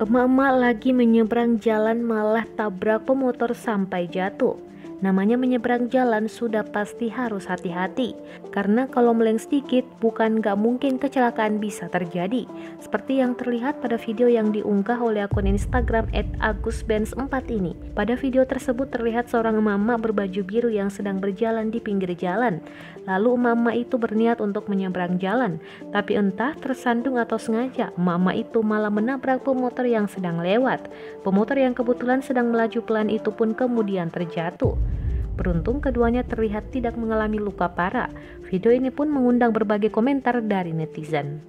Emak-emak lagi menyeberang jalan malah tabrak pemotor sampai jatuh. Namanya menyeberang jalan sudah pasti harus hati-hati, karena kalau meleng sedikit bukan gak mungkin kecelakaan bisa terjadi. Seperti yang terlihat pada video yang diunggah oleh akun Instagram @agusbenz4 ini. Pada video tersebut terlihat seorang emak-emak berbaju biru yang sedang berjalan di pinggir jalan. Lalu emak-emak itu berniat untuk menyeberang jalan, tapi entah tersandung atau sengaja, emak-emak itu malah menabrak pemotor yang sedang lewat. Pemotor yang kebetulan sedang melaju pelan itu pun kemudian terjatuh. Beruntung keduanya terlihat tidak mengalami luka parah. Video ini pun mengundang berbagai komentar dari netizen.